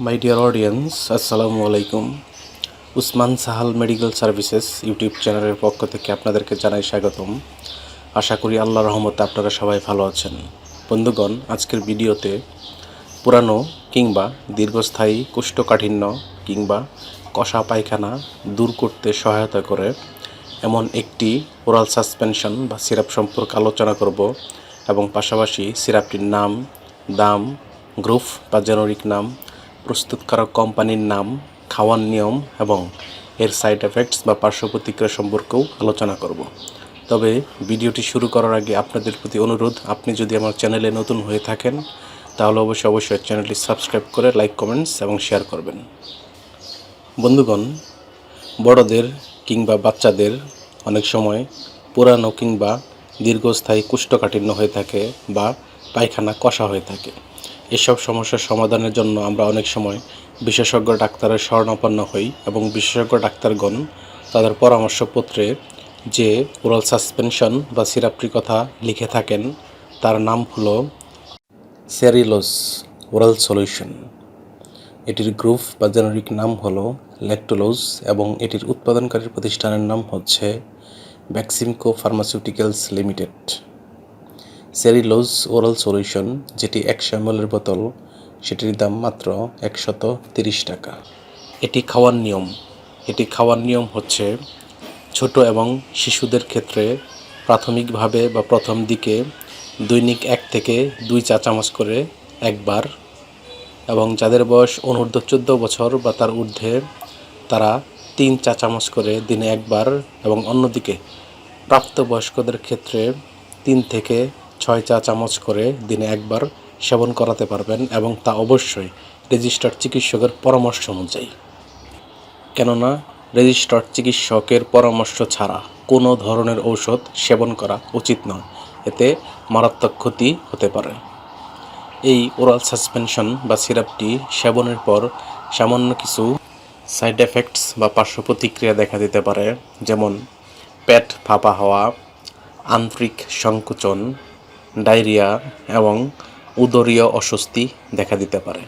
My dear audience, আসসালামু আলাইকুম। Usman Sahal medical services YouTube চ্যানেলের পক্ষ থেকে আপনাদেরকে জানাই স্বাগতম। আশা করি আল্লাহর রহমতে আপনারা সবাই ভালো আছেন। বন্ধুগণ, আজকের ভিডিওতে পুরানো কিংবা দীর্ঘস্থায়ী কোষ্ঠকাঠিন্য কিংবা কষা পায়খানা দূর করতে সহায়তা করে এমন একটি ওরাল সাসপেনশন বা সিরাপ সম্পর্কে আলোচনা করব এবং পাশাপাশি সিরাপটির নাম, দাম, গ্রুপ বা জেনেরিক নাম, প্রস্তুতকারক কোম্পানির নাম, খাওয়ার নিয়ম এবং এর সাইড এফেক্টস বা পার্শ্ব প্রতিক্রিয়া সম্পর্কেও আলোচনা করব। তবে ভিডিওটি শুরু করার আগে আপনাদের প্রতি অনুরোধ, আপনি যদি আমার চ্যানেলে নতুন হয়ে থাকেন তাহলে অবশ্যই চ্যানেলটি সাবস্ক্রাইব করে লাইক, কমেন্টস এবং শেয়ার করবেন। বন্ধুগণ, বড়দের কিংবা বাচ্চাদের অনেক সময় পুরানো কিংবা দীর্ঘস্থায়ী কোষ্ঠকাঠিন্য হয়ে থাকে বা পায়খানা কষা হয়ে থাকে। এসব সমস্যার সমাধানের জন্য আমরা অনেক সময় বিশেষজ্ঞ ডাক্তারের শরণাপন্ন হই এবং বিশেষজ্ঞ ডাক্তারগণ তাদের পরামর্শপত্রে যে ওরাল সাসপেনশন বা সিরাপটির কথা লিখে থাকেন তার নাম হলো সেরিলোস ওরাল সলিউশন। এটির গ্রুপ বা জেনেরিক নাম হলো ল্যাকটোলোজ এবং এটির উৎপাদনকারী প্রতিষ্ঠানের নাম হচ্ছে বেক্সিমকো ফার্মাসিউটিক্যালস লিমিটেড। সেরিলোজ ওরাল সলিউশন, যেটি 100 ml বোতল, সেটির দাম মাত্র 130 টাকা। এটি খাওয়ার নিয়ম হচ্ছে ছোট এবং শিশুদের ক্ষেত্রে প্রাথমিকভাবে বা প্রথম দিকে দৈনিক 1 থেকে 2 চা চামচ করে একবার, এবং যাদের বয়স অনূর্ধ্ব 14 বছর বা তার ঊর্ধ্বে তারা 3 চা চামচ করে দিনে একবার, এবং অন্যদিকে প্রাপ্তবয়স্কদের ক্ষেত্রে 3 থেকে 6 চা চামচ করে দিনে একবার সেবন করাতে পারবেন, এবং তা অবশ্যই রেজিস্টার্ড চিকিৎসকের পরামর্শ অনুযায়ী। কেননা রেজিস্টার্ড চিকিৎসকের পরামর্শ ছাড়া কোনো ধরনের ঔষধ সেবন করা উচিত নয়, এতে মারাত্মক ক্ষতি হতে পারে। এই ওরাল সাসপেনশন বা সিরাপটি সেবনের পর সামান্য কিছু সাইড এফেক্টস বা পার্শ্ব প্রতিক্রিয়া দেখা দিতে পারে, যেমন পেট ফাঁপা হওয়া, আন্ত্রিক সংকোচন, ডায়রিয়া এবং উদরীয় অস্বস্তি দেখা দিতে পারে।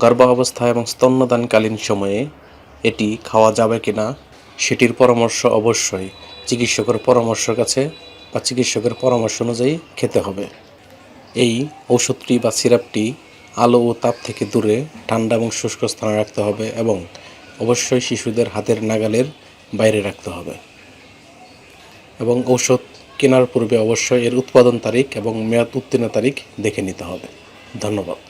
গর্ভাবস্থা এবং স্তন্যদানকালীন সময়ে এটি খাওয়া যাবে কিনা সেটির পরামর্শ অবশ্যই চিকিৎসকের পরামর্শ অনুযায়ী খেতে হবে। এই ঔষধটি বা সিরাপটি আলো ও তাপ থেকে দূরে ঠান্ডা এবং শুষ্ক স্থানে রাখতে হবে এবং অবশ্যই শিশুদের হাতের নাগালের বাইরে রাখতে হবে, এবং ঔষধ কেনার পূর্বে অবশ্যই এর উৎপাদন তারিখ এবং মেয়াদ উত্তীর্ণ তারিখ দেখে নিতে হবে। ধন্যবাদ।